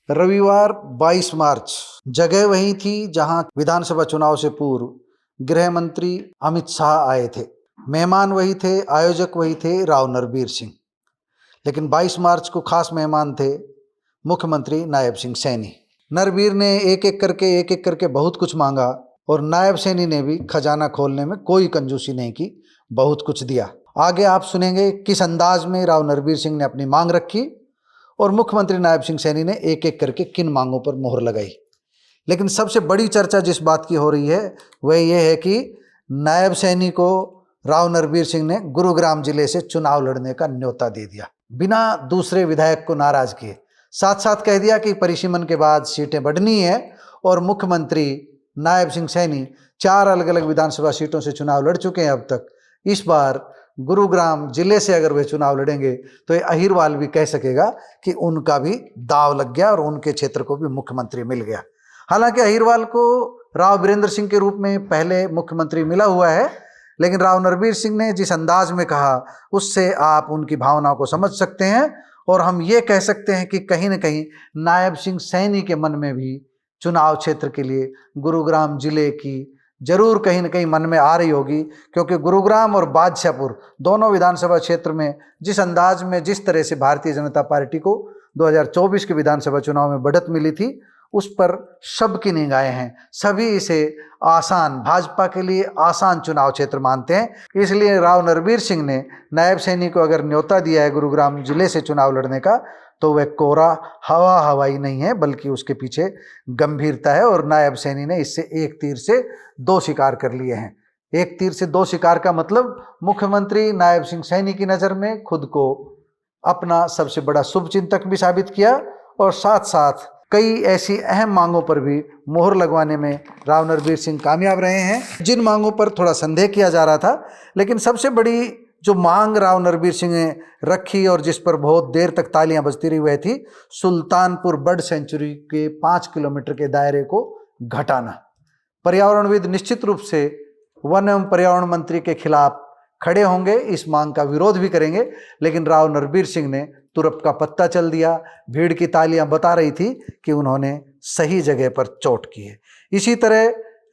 रविवार 22 मार्च जगह वही थी जहां विधानसभा चुनाव से पूर्व गृह मंत्री अमित शाह आए थे। मेहमान वही थे, आयोजक वही थे, राव नरबीर सिंह। लेकिन 22 मार्च को खास मेहमान थे मुख्यमंत्री नायब सिंह सैनी। नरबीर ने एक एक करके बहुत कुछ मांगा और नायब सैनी ने भी खजाना खोलने में कोई कंजूसी नहीं की, बहुत कुछ दिया। आगे आप सुनेंगे किस अंदाज में राव नरबीर सिंह ने अपनी मांग रखी और मुख्यमंत्री नायब सिंह सैनी ने एक एक करके किन मांगों पर मोहर लगाई। लेकिन सबसे बड़ी चर्चा जिस बात की हो रही है वह यह है कि नायब सैनी को राव नरबीर सिंह ने गुरुग्राम जिले से चुनाव लड़ने का न्योता दे दिया, बिना दूसरे विधायक को नाराज किए। साथ साथ कह दिया कि परिसीमन के बाद सीटें बढ़नी है और मुख्यमंत्री नायब सिंह सैनी 4 अलग अलग विधानसभा सीटों से चुनाव लड़ चुके हैं अब तक। इस बार गुरुग्राम जिले से अगर वे चुनाव लड़ेंगे तो ये अहिरवाल भी कह सकेगा कि उनका भी दाव लग गया और उनके क्षेत्र को भी मुख्यमंत्री मिल गया। हालांकि अहिरवाल को राव बीरेंद्र सिंह के रूप में पहले मुख्यमंत्री मिला हुआ है, लेकिन राव नरबीर सिंह ने जिस अंदाज में कहा उससे आप उनकी भावनाओं को समझ सकते हैं और हम ये कह सकते हैं कि कहीं न कहीं नायब सिंह सैनी के मन में भी चुनाव क्षेत्र के लिए गुरुग्राम जिले की जरूर कहीं न कहीं मन में आ रही होगी, क्योंकि गुरुग्राम और बादशाहपुर दोनों विधानसभा क्षेत्र में जिस अंदाज में जिस तरह से भारतीय जनता पार्टी को 2024 के विधानसभा चुनाव में बढ़त मिली थी उस पर सबकी निगाहें हैं। सभी इसे आसान, भाजपा के लिए आसान चुनाव क्षेत्र मानते हैं। इसलिए राव नरबीर सिंह ने नायब सैनी को अगर न्योता दिया है गुरुग्राम जिले से चुनाव लड़ने का तो वह कोरा हवाई नहीं है, बल्कि उसके पीछे गंभीरता है और नायब सैनी ने इससे एक तीर से 2 शिकार कर लिए हैं। एक तीर से 2 शिकार का मतलब मुख्यमंत्री नायब सिंह सैनी की नज़र में खुद को अपना सबसे बड़ा शुभचिंतक भी साबित किया और साथ साथ कई ऐसी अहम मांगों पर भी मोहर लगवाने में राव नरबीर सिंह कामयाब रहे हैं जिन मांगों पर थोड़ा संदेह किया जा रहा था। लेकिन सबसे बड़ी जो मांग राव नरबीर सिंह ने रखी और जिस पर बहुत देर तक तालियां बजती रही वह थी सुल्तानपुर बर्ड सेंचुरी के 5 किलोमीटर के दायरे को घटाना। पर्यावरणविद निश्चित रूप से वन एवं पर्यावरण मंत्री के खिलाफ खड़े होंगे, इस मांग का विरोध भी करेंगे, लेकिन राव नरबीर सिंह ने तुरप का पत्ता चल दिया। भीड़ की तालियां बता रही थी कि उन्होंने सही जगह पर चोट की है। इसी तरह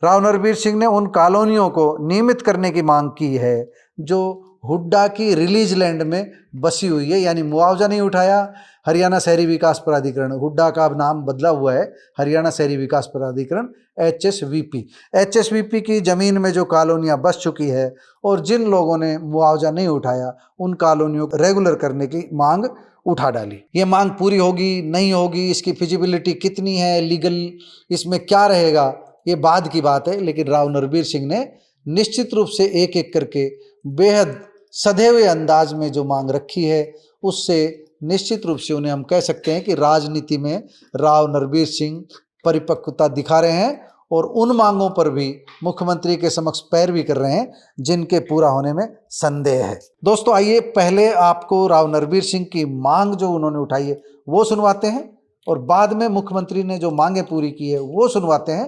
राव नरबीर सिंह ने उन कॉलोनियों को नियमित करने की मांग की है जो हुड्डा की रिलीज लैंड में बसी हुई है, यानी मुआवजा नहीं उठाया। हरियाणा शहरी विकास प्राधिकरण, हुड्डा का अब नाम बदला हुआ है हरियाणा शहरी विकास प्राधिकरण HSVP की ज़मीन में जो कॉलोनियाँ बस चुकी है और जिन लोगों ने मुआवजा नहीं उठाया उन कॉलोनियों को रेगुलर करने की मांग उठा डाली। ये मांग पूरी होगी नहीं होगी, इसकी फिजिबिलिटी कितनी है, लीगल इसमें क्या रहेगा, ये बाद की बात है। लेकिन राव नरबीर सिंह ने निश्चित रूप से एक एक करके बेहद सधे हुए अंदाज में जो मांग रखी है उससे निश्चित रूप से उन्हें हम कह सकते हैं कि राजनीति में राव नरबीर सिंह परिपक्वता दिखा रहे हैं और उन मांगों पर भी मुख्यमंत्री के समक्ष पैरवी कर रहे हैं जिनके पूरा होने में संदेह है। दोस्तों आइए पहले आपको राव नरबीर सिंह की मांग जो उन्होंने उठाई है वो सुनवाते हैं और बाद में मुख्यमंत्री ने जो मांगे पूरी की है वो सुनवाते हैं।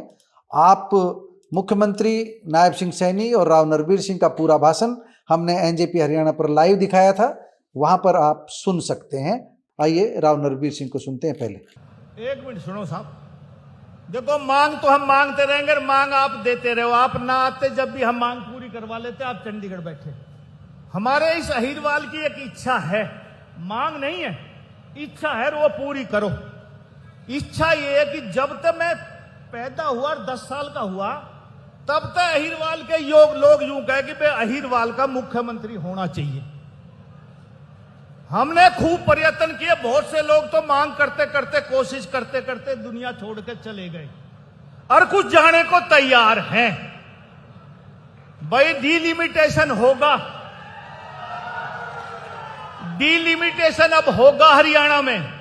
आप मुख्यमंत्री नायब सिंह सैनी और राव नरबीर सिंह का पूरा भाषण हमने NJP हरियाणा पर लाइव दिखाया था, वहां पर आप सुन सकते हैं। आइए राव नरबीर सिंह को सुनते हैं। पहले 1 मिनट सुनो साहब, देखो मांग तो हम मांगते रहेंगे, मांग आप देते रहो। आप ना आते, जब भी हम मांग पूरी करवा लेते आप चंडीगढ़ बैठे। हमारे इस अहिरवाल की एक इच्छा है, मांग नहीं है, इच्छा है, वो पूरी करो। इच्छा ये है कि जब तक मैं पैदा हुआ 10 साल का हुआ तब तक अहिरवाल के लोग यूं कहे कि भाई अहिरवाल का मुख्यमंत्री होना चाहिए। हमने खूब प्रयत्न किए, बहुत से लोग तो मांग करते करते, कोशिश करते करते दुनिया छोड़ के चले गए और कुछ जाने को तैयार हैं। भाई डिलिमिटेशन होगा, डिलिमिटेशन अब होगा हरियाणा में।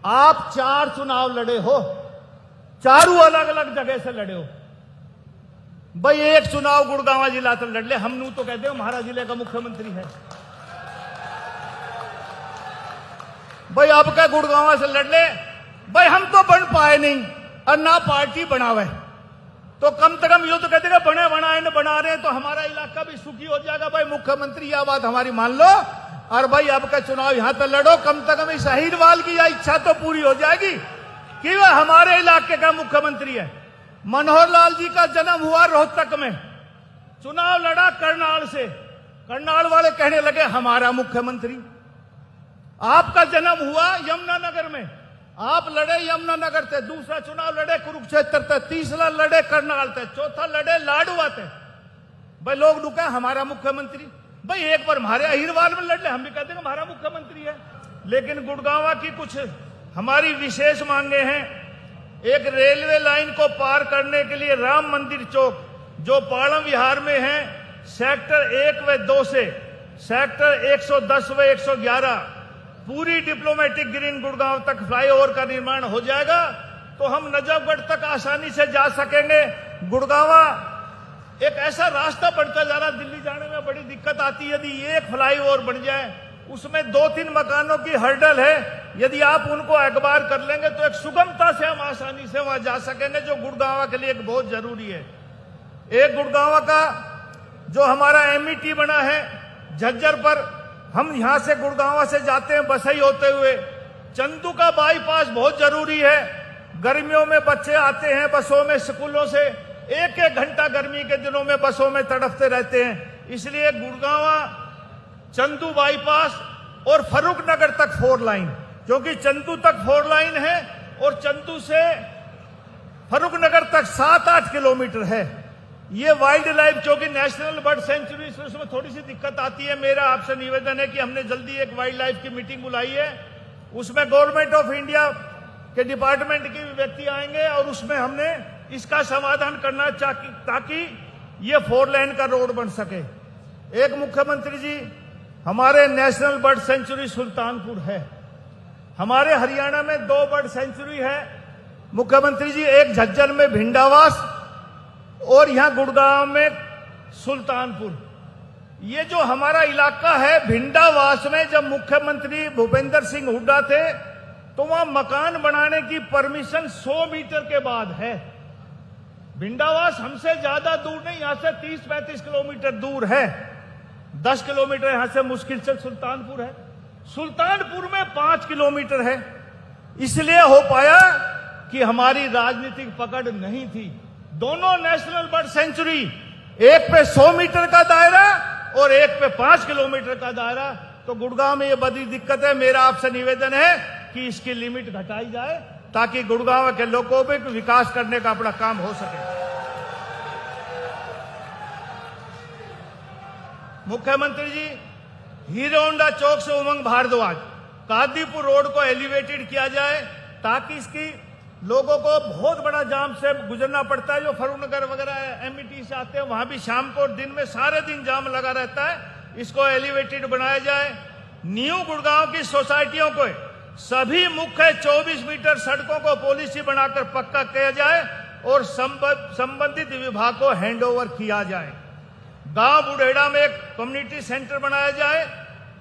आप 4 चुनाव लड़े हो, चारों अलग अलग जगह से लड़े हो। भाई एक चुनाव गुड़गांव जिला से लड़ ले, हम नू तो कहते हो हमारा जिले का मुख्यमंत्री है। भाई अब क्या गुड़गांव से लड़ ले, भाई हम तो बन पाए नहीं और ना पार्टी बनावे, तो कम से कम ये तो कहते बने बनाए न बना रहे तो हमारा इलाका भी सुखी हो जाएगा। भाई मुख्यमंत्री यह बात हमारी मान लो और भाई अब का चुनाव यहां पर लड़ो, कम से कम इस अहिरवाल की यह इच्छा तो पूरी हो जाएगी कि वह हमारे इलाके का मुख्यमंत्री है। मनोहर लाल जी का जन्म हुआ रोहतक में, चुनाव लड़ा करनाल से, करनाल वाले कहने लगे हमारा मुख्यमंत्री। आपका जन्म हुआ यमुनानगर में, आप लड़े यमुनानगर थे, दूसरा चुनाव लड़े कुरुक्षेत्र थे, तीसरा लड़े करनाल थे, चौथा लड़े लाडवा थे। भाई लोग रुका हमारा मुख्यमंत्री, भाई एक बार हमारे अहिरवाल में लड़ ले, हम भी कहते हैं हमारा मुख्यमंत्री है। लेकिन गुड़गांवा की कुछ हमारी विशेष मांगे हैं। एक रेलवे लाइन को पार करने के लिए राम मंदिर चौक जो पाड़म विहार में है, सेक्टर 1 व 2 से सेक्टर 110 व 111 पूरी डिप्लोमेटिक ग्रीन गुड़गांव तक फ्लाईओवर का निर्माण हो जाएगा तो हम नजफगढ़ तक आसानी से जा सकेंगे। गुड़गांवा एक ऐसा रास्ता बढ़ता जा रहा, दिल्ली जाने में बड़ी दिक्कत आती है। यदि एक फ्लाईओवर बन जाए, उसमें 2-3 मकानों की हर्डल है, यदि आप उनको अखबार कर लेंगे तो एक सुगमता से हम आसानी से वहां जा सकेंगे, जो गुड़गांवा के लिए एक बहुत जरूरी है। एक गुड़गांवा का जो हमारा एमईटी बना है झज्जर पर, हम यहां से गुड़गांवा से जाते हैं बसई होते हुए, चंदू का बाईपास बहुत जरूरी है। गर्मियों में बच्चे आते हैं बसों में, स्कूलों से 1-1 घंटा गर्मी के दिनों में बसों में तड़पते रहते हैं। इसलिए गुड़गांवा चंदू बाईपास और फरूख नगर तक 4 लाइन, क्योंकि चंदू तक 4 लाइन है और चंदू से फरूख नगर तक 7-8 किलोमीटर है। ये वाइल्ड लाइफ, क्योंकि नेशनल बर्ड सेंचुरी, उसमें थोड़ी सी दिक्कत आती है। मेरा आपसे निवेदन है कि हमने जल्दी एक वाइल्ड लाइफ की मीटिंग बुलाई है, उसमें गवर्नमेंट ऑफ इंडिया के डिपार्टमेंट के भी व्यक्ति आएंगे और उसमें हमने इसका समाधान करना ताकि ये 4 लेन का रोड बन सके। एक मुख्यमंत्री जी, हमारे नेशनल बर्ड सेंचुरी सुल्तानपुर है, हमारे हरियाणा में 2 बर्ड सेंचुरी है मुख्यमंत्री जी, एक झज्जर में भिंडावास और यहां गुड़गांव में सुल्तानपुर। ये जो हमारा इलाका है भिंडावास में, जब मुख्यमंत्री भूपेंद्र सिंह हुड्डा थे तो वहां मकान बनाने की परमिशन 100 मीटर के बाद है। भिंडावास हमसे ज्यादा दूर नहीं, यहां से 30-35 किलोमीटर दूर है, 10 किलोमीटर यहां से मुश्किल से सुल्तानपुर है। सुल्तानपुर में 5 किलोमीटर है। इसलिए हो पाया कि हमारी राजनीतिक पकड़ नहीं थी। दोनों नेशनल बर्ड सेंचुरी, एक पे 100 मीटर का दायरा और एक पे 5 किलोमीटर का दायरा, तो गुड़गांव में ये बड़ी दिक्कत है। मेरा आपसे निवेदन है कि इसकी लिमिट घटाई जाए ताकि गुड़गांव के लोगों पे विकास करने का अपना काम हो सके। मुख्यमंत्री जी, हीरो होंडा चौक से उमंग भारद्वाज कादीपुर रोड को एलिवेटेड किया जाए ताकि इसकी लोगों को बहुत बड़ा जाम से गुजरना पड़ता है। जो फरूखनगर वगैरह एमईटी से आते हैं वहां भी शाम को दिन में सारे दिन जाम लगा रहता है, इसको एलिवेटेड बनाया जाए। न्यू गुड़गांव की सोसाइटियों को सभी मुख्य 24 मीटर सड़कों को पॉलिसी बनाकर पक्का किया जाए और संबंधित विभाग को हैंडओवर किया जाए। गांव बुढ़ेड़ा में एक कम्युनिटी सेंटर बनाया जाए।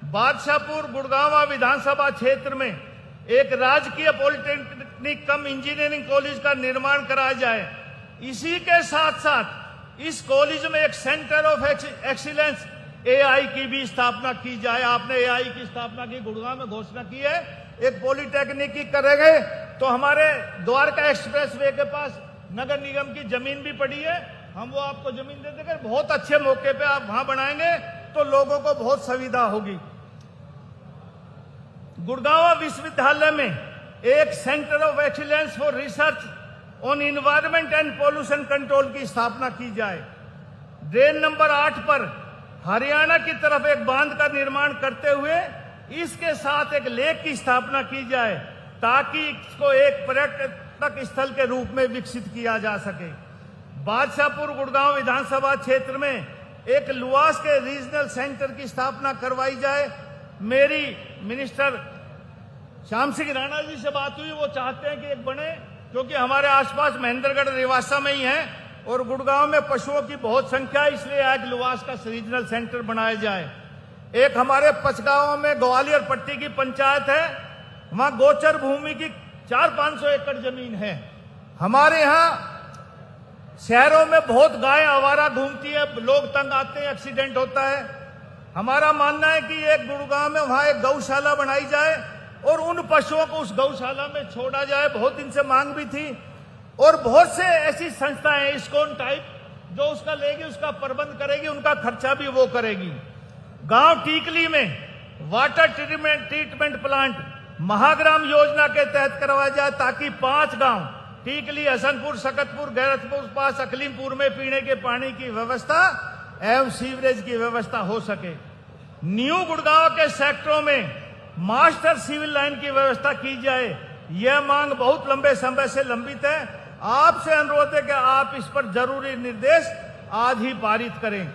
बादशाहपुर गुड़गांव विधानसभा क्षेत्र में एक राजकीय पॉलिटेक्निक कम इंजीनियरिंग कॉलेज का निर्माण कराया जाए। इसी के साथ साथ इस कॉलेज में एक सेंटर ऑफ एक्सीलेंस एआई की भी स्थापना की जाए। आपने एआई की स्थापना की, गुड़गांव में घोषणा की है, एक पॉलिटेक्निक की करेंगे तो हमारे द्वारका एक्सप्रेस वे के पास नगर निगम की जमीन भी पड़ी है, हम वो आपको जमीन दे देंगे। बहुत अच्छे मौके पे आप वहां बनाएंगे तो लोगों को बहुत सुविधा होगी। गुड़गांव विश्वविद्यालय में एक centre of excellence for research on environment and pollution control की स्थापना की जाए। ड्रेन नंबर 8 पर हरियाणा की तरफ एक बांध का निर्माण करते हुए इसके साथ एक लेक की स्थापना की जाए ताकि इसको एक पर्यटक स्थल के रूप में विकसित किया जा सके। बादशाहपुर गुड़गांव विधानसभा क्षेत्र में एक लुआस के रीजनल सेंटर की स्थापना करवाई जाए। मेरी मिनिस्टर श्याम सिंह राणा जी से बात हुई, वो चाहते हैं कि एक बने, क्योंकि हमारे आसपास महेंद्रगढ़ रेवासा में ही है और गुड़गांव में पशुओं की बहुत संख्या है, इसलिए एक लुआस का रीजनल सेंटर बनाया जाए। एक हमारे पचगांव में ग्वालियर पट्टी की पंचायत है, वहां गोचर भूमि की 400-500 एकड़ जमीन है। हमारे यहाँ शहरों में बहुत गाय आवारा घूमती है, लोग तंग आते हैं, एक्सीडेंट होता है। हमारा मानना है कि एक गुड़गांव में वहां एक गौशाला बनाई जाए और उन पशुओं को उस गौशाला में छोड़ा जाए। बहुत दिन से मांग भी थी और बहुत से ऐसी संस्थाएं इस्कॉन टाइप जो उसका लेगी, उसका प्रबंध करेगी, उनका खर्चा भी वो करेगी। गांव टीकली में वाटर ट्रीटमेंट प्लांट महाग्राम योजना के तहत करवाया जाए ताकि 5 गांव टीकली, हसनपुर, सकतपुर, गैरतपुर पास अकलीमपुर में पीने के पानी की व्यवस्था एवं सीवरेज की व्यवस्था हो सके। न्यू गुड़गांव के सेक्टरों में मास्टर सिविल लाइन की व्यवस्था की जाए। यह मांग बहुत लंबे समय से लंबित है। आपसे अनुरोध है कि आप इस पर जरूरी निर्देश आज ही पारित करें।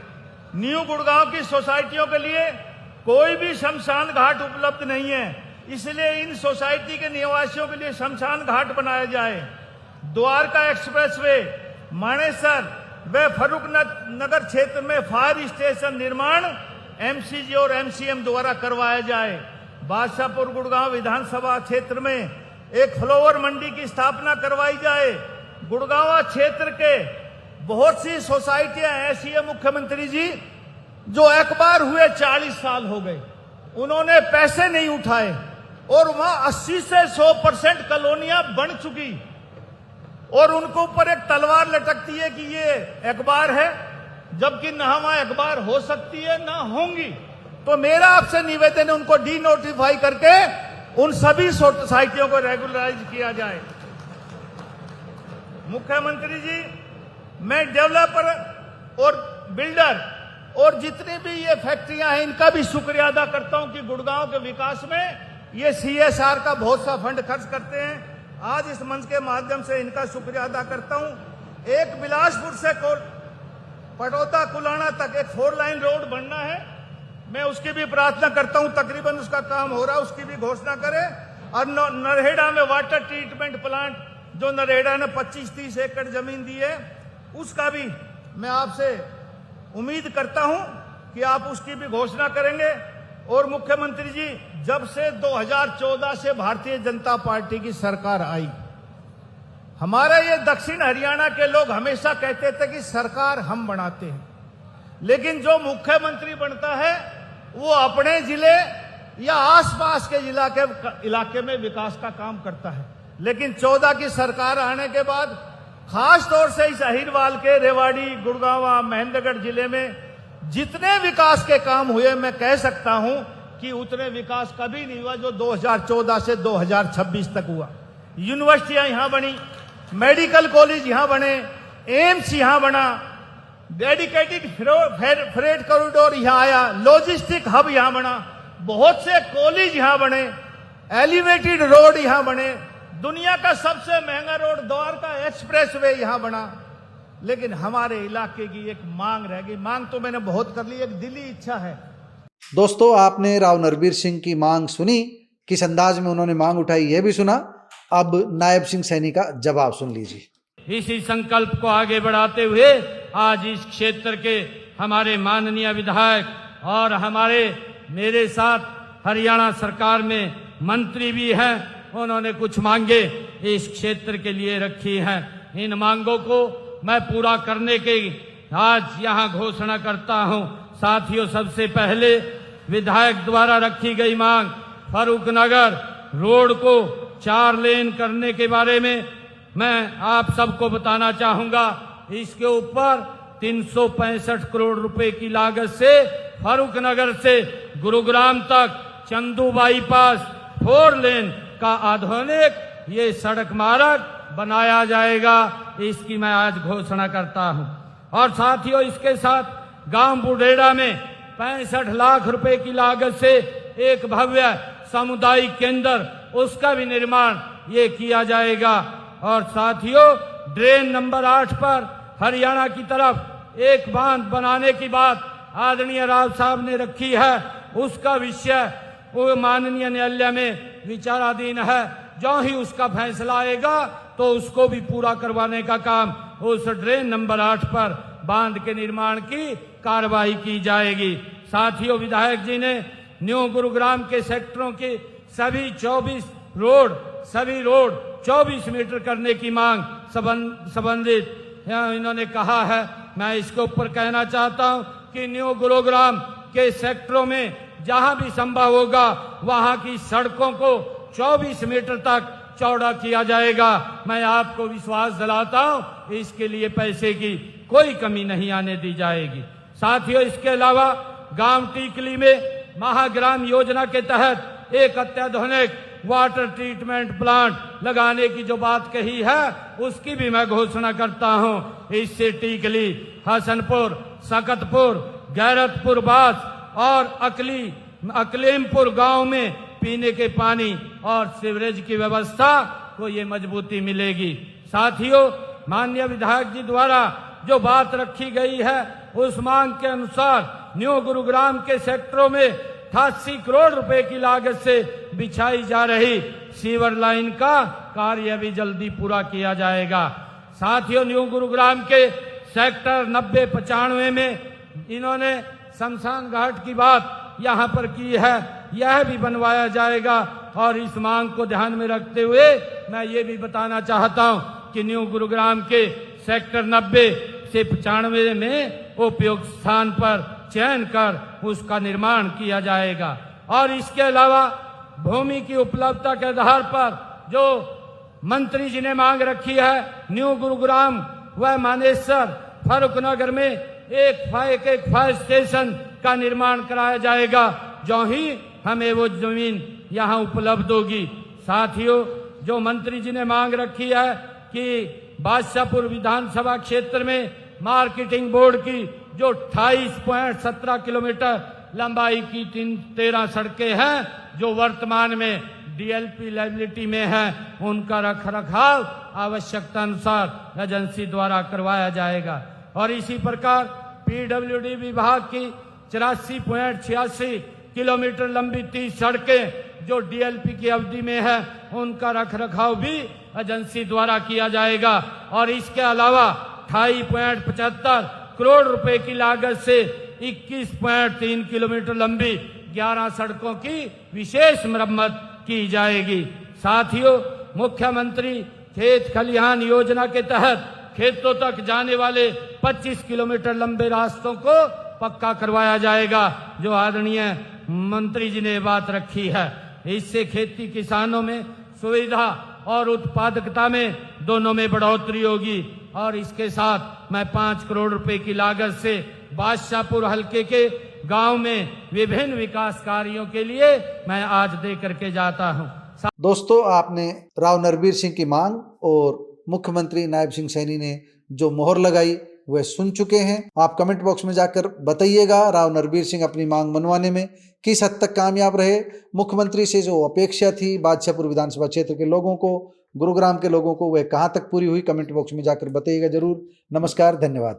न्यू गुड़गांव की सोसाइटियों के लिए कोई भी शमशान घाट उपलब्ध नहीं है, इसलिए इन सोसाइटी के निवासियों के लिए शमशान घाट बनाया जाए। द्वारका एक्सप्रेसवे, मानेसर व फरूख नगर क्षेत्र में फायर स्टेशन निर्माण एमसीजी और एमसीएम द्वारा करवाया जाए। बादशाहपुर गुड़गांव विधानसभा क्षेत्र में एक फ्लावर मंडी की स्थापना करवाई जाए। गुड़गांव क्षेत्र के बहुत सी सोसाइटियां ऐसी है मुख्यमंत्री जी जो एक बार हुए 40 साल हो गए, उन्होंने पैसे नहीं उठाए और वहां 80 से 100% कॉलोनियां बन चुकी और उनको ऊपर एक तलवार लटकती है कि ये अखबार है, जबकि न वहां अखबार हो सकती है ना होंगी। तो मेरा आपसे निवेदन है उनको डी नोटिफाई करके उन सभी सोसाइटियों को रेगुलराइज किया जाए। मुख्यमंत्री जी, मैं डेवलपर और बिल्डर और जितनी भी ये फैक्ट्रियां हैं इनका भी शुक्रिया अदा करता हूं कि गुड़गांव के विकास में ये CSR का बहुत सा फंड खर्च करते हैं। आज इस मंच के माध्यम से इनका शुक्रिया अदा करता हूं। एक बिलासपुर से पटौदा कुलाना तक एक 4 लाइन रोड बनना है, मैं उसकी भी प्रार्थना करता हूं, तकरीबन उसका काम हो रहा है, उसकी भी घोषणा करें। और नरहेड़ा में वाटर ट्रीटमेंट प्लांट जो नरहेड़ा ने 25-30 एकड़ जमीन दी है, उसका भी मैं आपसे उम्मीद करता हूं कि आप उसकी भी घोषणा करेंगे। और मुख्यमंत्री जी, जब से 2014 से भारतीय जनता पार्टी की सरकार आई, हमारे ये दक्षिण हरियाणा के लोग हमेशा कहते थे कि सरकार हम बनाते हैं, लेकिन जो मुख्यमंत्री बनता है वो अपने जिले या आसपास के इलाके में विकास का काम करता है। लेकिन 14 की सरकार आने के बाद खास तौर से इस अहिरवाल के रेवाड़ी, गुड़गांव, महेंद्रगढ़ जिले में जितने विकास के काम हुए, मैं कह सकता हूं कि उतने विकास कभी नहीं हुआ जो 2014 से 2026 तक हुआ। यूनिवर्सिटियां यहां बनी, मेडिकल कॉलेज यहां बने, एम्स यहां बना, डेडिकेटेड फ्रेट कॉरिडोर यहां आया, लॉजिस्टिक हब यहां बना, बहुत से कॉलेज यहां बने, एलिवेटेड रोड यहां बने, दुनिया का सबसे महंगा रोड द्वारका एक्सप्रेसवे यहां बना। लेकिन हमारे इलाके की एक मांग रह गई। मांग तो मैंने बहुत कर ली, एक दिली इच्छा है। दोस्तों, आपने राव नरबीर सिंह की मांग सुनी, किस अंदाज में उन्होंने मांग उठाई यह भी सुना। अब नायब सिंह सैनी का जवाब सुन लीजिए। इसी संकल्प को आगे बढ़ाते हुए आज इस क्षेत्र के हमारे माननीय विधायक और मेरे साथ हरियाणा सरकार में मंत्री भी हैं, उन्होंने कुछ मांगे इस क्षेत्र के लिए रखी हैं। इन मांगों को मैं पूरा करने के आज यहाँ घोषणा करता हूँ। साथियों, सबसे पहले विधायक द्वारा रखी गई मांग फरूख नगर रोड को 4 लेन करने के बारे में मैं आप सबको बताना चाहूंगा। इसके ऊपर 365 करोड़ रुपए की लागत से फरूख नगर से गुरुग्राम तक चंदू बाईपास 4 लेन का आधुनिक ये सड़क मार्ग बनाया जाएगा, इसकी मैं आज घोषणा करता हूं। और साथियों, इसके साथ गांव बुढ़ेड़ा में 65 लाख रुपए की लागत से एक भव्य सामुदायिक केंद्र, उसका भी निर्माण ये किया जाएगा। और साथियों, ड्रेन नंबर 8 पर हरियाणा की तरफ एक बांध बनाने की बात आदरणीय राव साहब ने रखी है, उसका विषय वो माननीय न्यायालय में विचाराधीन है। जो ही उसका फैसला आएगा तो उसको भी पूरा करवाने का काम उस ड्रेन नंबर 8 पर बांध के निर्माण की कार्रवाई की जाएगी। साथियों, विधायक जी ने न्यू गुरुग्राम के सेक्टरों के सभी 24 रोड 24 मीटर करने की मांग संबंधित इन्होंने कहा है। मैं इसके ऊपर कहना चाहता हूं कि न्यू गुरुग्राम के सेक्टरों में जहां भी संभव होगा वहां की सड़कों को 24 मीटर तक चौड़ा किया जाएगा। मैं आपको विश्वास दिलाता हूं, इसके लिए पैसे की कोई कमी नहीं आने दी जाएगी। साथियों, इसके अलावा गांव टीकली में महाग्राम योजना के तहत एक अत्याधुनिक वाटर ट्रीटमेंट प्लांट लगाने की जो बात कही है, उसकी भी मैं घोषणा करता हूं। इससे टीकली, हसनपुर, सकतपुर, गैरतपुर बास और अकलीमपुर गांव में पीने के पानी और सीवरेज की व्यवस्था को ये मजबूती मिलेगी। साथियों, माननीय विधायक जी द्वारा जो बात रखी गई है, उस मांग के अनुसार न्यू गुरुग्राम के सेक्टरों में 88 करोड़ रुपए की लागत से बिछाई जा रही सीवर लाइन का कार्य भी जल्दी पूरा किया जाएगा। साथियों, न्यू गुरुग्राम के सेक्टर 90-95 में इन्होंने शमशान घाट की बात यहाँ पर की है, यह भी बनवाया जाएगा। और इस मांग को ध्यान में रखते हुए मैं ये भी बताना चाहता हूँ कि न्यू गुरुग्राम के सेक्टर 90 से 95 में उपयुक्त स्थान पर चयन कर उसका निर्माण किया जाएगा। और इसके अलावा भूमि की उपलब्धता के आधार पर जो मंत्री जी ने मांग रखी है, न्यू गुरुग्राम व मानेसर फारूकनगर में एक फायर स्टेशन का निर्माण कराया जाएगा, जो ही हमें वो जमीन यहाँ उपलब्ध होगी। साथियों, जो मंत्री जी ने मांग रखी है कि बादशाहपुर विधानसभा क्षेत्र में मार्केटिंग बोर्ड की जो 28.17 किलोमीटर लंबाई की 13 सड़कें हैं, जो वर्तमान में डीएलपी लायबिलिटी में है, उनका रखरखाव आवश्यकता अनुसार एजेंसी द्वारा करवाया जाएगा। और इसी प्रकार पीडब्ल्यूडी विभाग की 84.86 किलोमीटर लंबी 30 सड़कें जो डीएलपी की अवधि में है, उनका रखरखाव भी एजेंसी द्वारा किया जाएगा। और इसके अलावा 28.75 करोड़ रुपए की लागत से 21.3 किलोमीटर लंबी 11 सड़कों की विशेष मरम्मत की जाएगी। साथियों, मुख्यमंत्री खेत खलिहान योजना के तहत खेतों तक जाने वाले 25 किलोमीटर लंबे रास्तों को पक्का करवाया जाएगा, जो आदरणीय मंत्री जी ने बात रखी है। इससे खेती किसानों में सुविधा और उत्पादकता में दोनों में बढ़ोतरी होगी। और इसके साथ मैं 5 करोड़ रुपए की लागत से बादशाहपुर हलके के गांव में विभिन्न विकास कार्यों के लिए मैं आज दे करके जाता हूं। दोस्तों, आपने राव नरबीर सिंह की मांग और मुख्यमंत्री नायब सिंह सैनी ने जो मोहर लगाई वह सुन चुके हैं। आप कमेंट बॉक्स में जाकर बताइएगा राव नरबीर सिंह अपनी मांग मनवाने में किस हद तक कामयाब रहे। मुख्यमंत्री से जो अपेक्षा थी बादशाहपुर विधानसभा क्षेत्र के लोगों को, गुरुग्राम के लोगों को, वह कहां तक पूरी हुई, कमेंट बॉक्स में जाकर बताइएगा जरूर। नमस्कार, धन्यवाद।